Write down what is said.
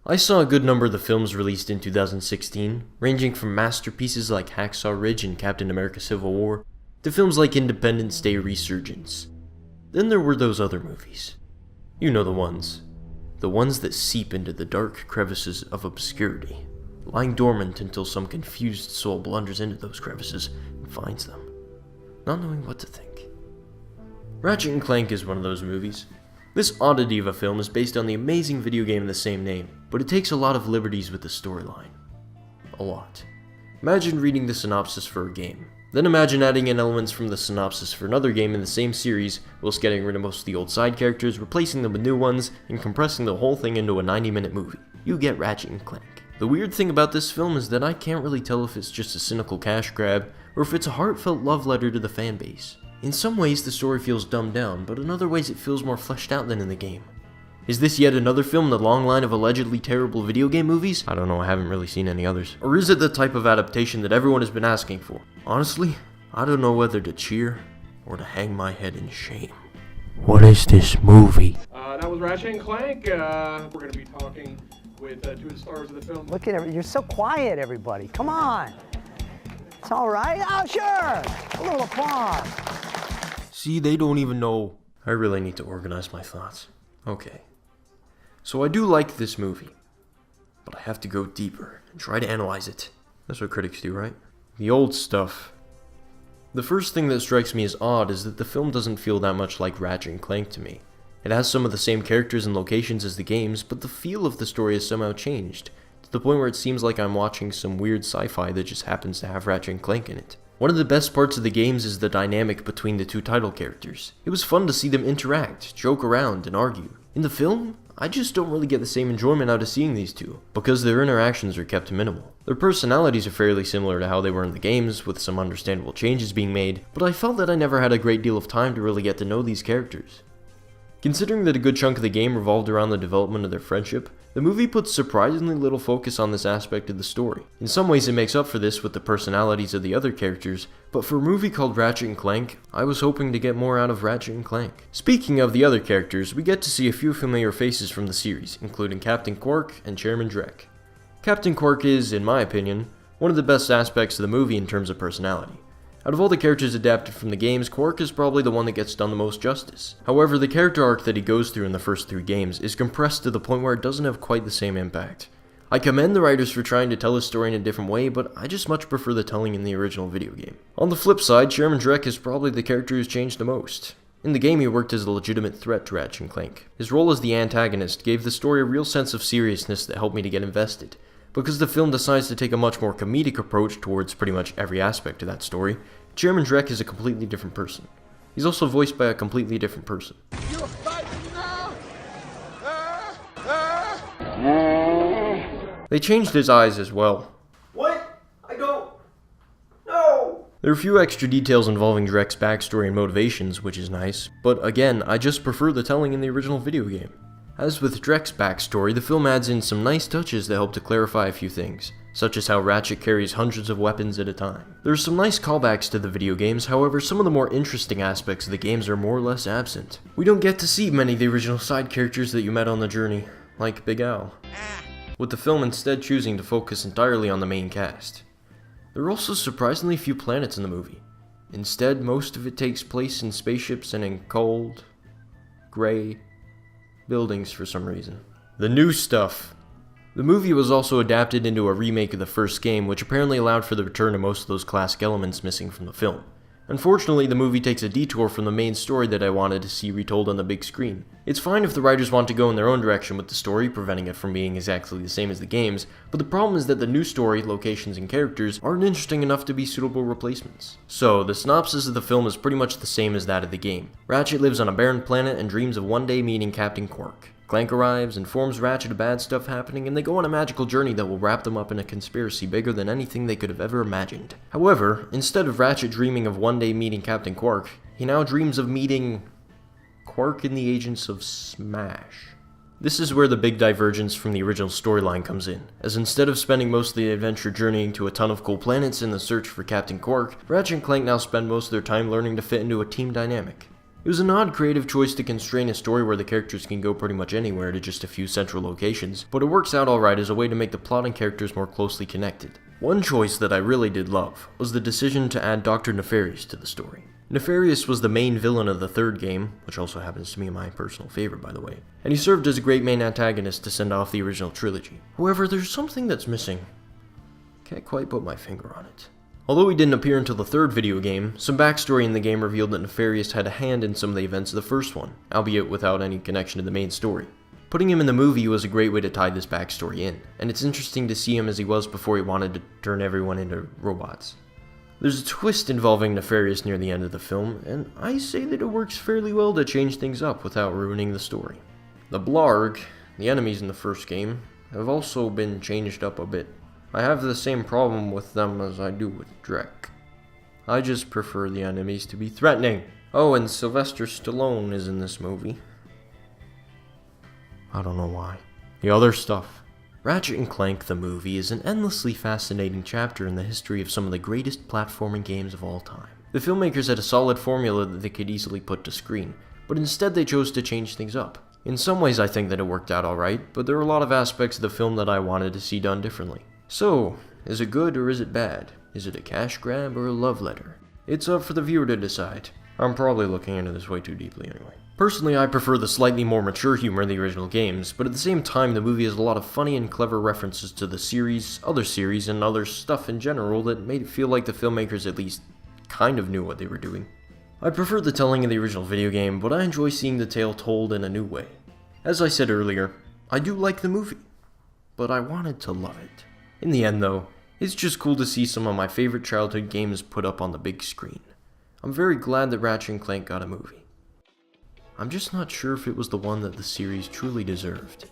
I saw a good number of the films released in 2016, ranging from masterpieces like Hacksaw Ridge and Captain America Civil War, to films like Independence Day Resurgence. Then there were those other movies. You know the ones. The ones that seep into the dark crevices of obscurity, lying dormant until some confused soul blunders into those crevices and finds them, not knowing what to think. Ratchet and Clank is one of those movies. This oddity of a film is based on the amazing video game of the same name, but it takes a lot of liberties with the storyline. A lot. Imagine reading the synopsis for a game. Then imagine adding in elements from the synopsis for another game in the same series, whilst getting rid of most of the old side characters, replacing them with new ones, and compressing the whole thing into a 90-minute movie. You get Ratchet and Clank. The weird thing about this film is that I can't really tell if it's just a cynical cash grab, or if it's a heartfelt love letter to the fanbase. In some ways the story feels dumbed down, but in other ways it feels more fleshed out than in the game. Is this yet another film in the long line of allegedly terrible video game movies? I don't know, I haven't really seen any others. Or is it the type of adaptation that everyone has been asking for? Honestly, I don't know whether to cheer or to hang my head in shame. What is this movie? That was Ratchet and Clank. We're going to be talking with two of the stars of the film. Look at everybody. You're so quiet, everybody. Come on. It's all right. Oh, sure. A little applause. See, they don't even know. I really need to organize my thoughts. Okay. So I do like this movie, but I have to go deeper and try to analyze it. That's what critics do, right? The old stuff. The first thing that strikes me as odd is that the film doesn't feel that much like Ratchet and Clank to me. It has some of the same characters and locations as the games, but the feel of the story has somehow changed, to the point where it seems like I'm watching some weird sci-fi that just happens to have Ratchet and Clank in it. One of the best parts of the games is the dynamic between the two title characters. It was fun to see them interact, joke around, and argue. In the film, I just don't really get the same enjoyment out of seeing these two, because their interactions are kept minimal. Their personalities are fairly similar to how they were in the games, with some understandable changes being made, but I felt that I never had a great deal of time to really get to know these characters. Considering that a good chunk of the game revolved around the development of their friendship, the movie puts surprisingly little focus on this aspect of the story. In some ways it makes up for this with the personalities of the other characters, but for a movie called Ratchet and Clank, I was hoping to get more out of Ratchet and Clank. Speaking of the other characters, we get to see a few familiar faces from the series, including Captain Cork and Chairman Drek. Captain Cork is, in my opinion, one of the best aspects of the movie in terms of personality. Out of all the characters adapted from the games, Cork is probably the one that gets done the most justice. However, the character arc that he goes through in the first 3 games is compressed to the point where it doesn't have quite the same impact. I commend the writers for trying to tell his story in a different way, but I just much prefer the telling in the original video game. On the flip side, Chairman Drek is probably the character who's changed the most. In the game, he worked as a legitimate threat to Ratchet and Clank. His role as the antagonist gave the story a real sense of seriousness that helped me to get invested. Because the film decides to take a much more comedic approach towards pretty much every aspect of that story, Chairman Drek is a completely different person. He's also voiced by a completely different person. You're fighting now? They changed his eyes as well. What? I don't... No! There are a few extra details involving Drek's backstory and motivations, which is nice, but again, I just prefer the telling in the original video game. As with Drek's backstory, the film adds in some nice touches that help to clarify a few things, such as how Ratchet carries hundreds of weapons at a time. There are some nice callbacks to the video games, however some of the more interesting aspects of the games are more or less absent. We don't get to see many of the original side characters that you met on the journey, like Big Al, with the film instead choosing to focus entirely on the main cast. There are also surprisingly few planets in the movie. Instead, most of it takes place in spaceships and in cold, gray buildings for some reason. The new stuff. The movie was also adapted into a remake of the first game, which apparently allowed for the return of most of those classic elements missing from the film. Unfortunately, the movie takes a detour from the main story that I wanted to see retold on the big screen. It's fine if the writers want to go in their own direction with the story, preventing it from being exactly the same as the games, but the problem is that the new story, locations, and characters aren't interesting enough to be suitable replacements. So, the synopsis of the film is pretty much the same as that of the game. Ratchet lives on a barren planet and dreams of one day meeting Captain Cork. Clank arrives, informs Ratchet of bad stuff happening, and they go on a magical journey that will wrap them up in a conspiracy bigger than anything they could have ever imagined. However, instead of Ratchet dreaming of one day meeting Captain Cork, he now dreams of meeting Cork and the agents of Smash. This is where the big divergence from the original storyline comes in, as instead of spending most of the adventure journeying to a ton of cool planets in the search for Captain Cork, Ratchet and Clank now spend most of their time learning to fit into a team dynamic. It was an odd creative choice to constrain a story where the characters can go pretty much anywhere to just a few central locations, but it works out alright as a way to make the plot and characters more closely connected. One choice that I really did love was the decision to add Dr. Nefarious to the story. Nefarious was the main villain of the third game, which also happens to be my personal favorite by the way, and he served as a great main antagonist to send off the original trilogy. However, there's something that's missing. Can't quite put my finger on it. Although he didn't appear until the third video game, some backstory in the game revealed that Nefarious had a hand in some of the events of the first one, albeit without any connection to the main story. Putting him in the movie was a great way to tie this backstory in, and it's interesting to see him as he was before he wanted to turn everyone into robots. There's a twist involving Nefarious near the end of the film, and I say that it works fairly well to change things up without ruining the story. The Blarg, the enemies in the first game, have also been changed up a bit. I have the same problem with them as I do with Drek. I just prefer the enemies to be threatening. Oh, and Sylvester Stallone is in this movie. I don't know why. The other stuff. Ratchet and Clank the movie is an endlessly fascinating chapter in the history of some of the greatest platforming games of all time. The filmmakers had a solid formula that they could easily put to screen, but instead they chose to change things up. In some ways I think that it worked out alright, but there are a lot of aspects of the film that I wanted to see done differently. So, is it good or is it bad? Is it a cash grab or a love letter? It's up for the viewer to decide. I'm probably looking into this way too deeply anyway. Personally, I prefer the slightly more mature humor in the original games, but at the same time the movie has a lot of funny and clever references to the series, and other stuff in general that made it feel like the filmmakers at least kind of knew what they were doing. I prefer the telling of the original video game, but I enjoy seeing the tale told in a new way. As I said earlier, I do like the movie, but I wanted to love it. In the end though, it's just cool to see some of my favorite childhood games put up on the big screen. I'm very glad that Ratchet and Clank got a movie. I'm just not sure if it was the one that the series truly deserved.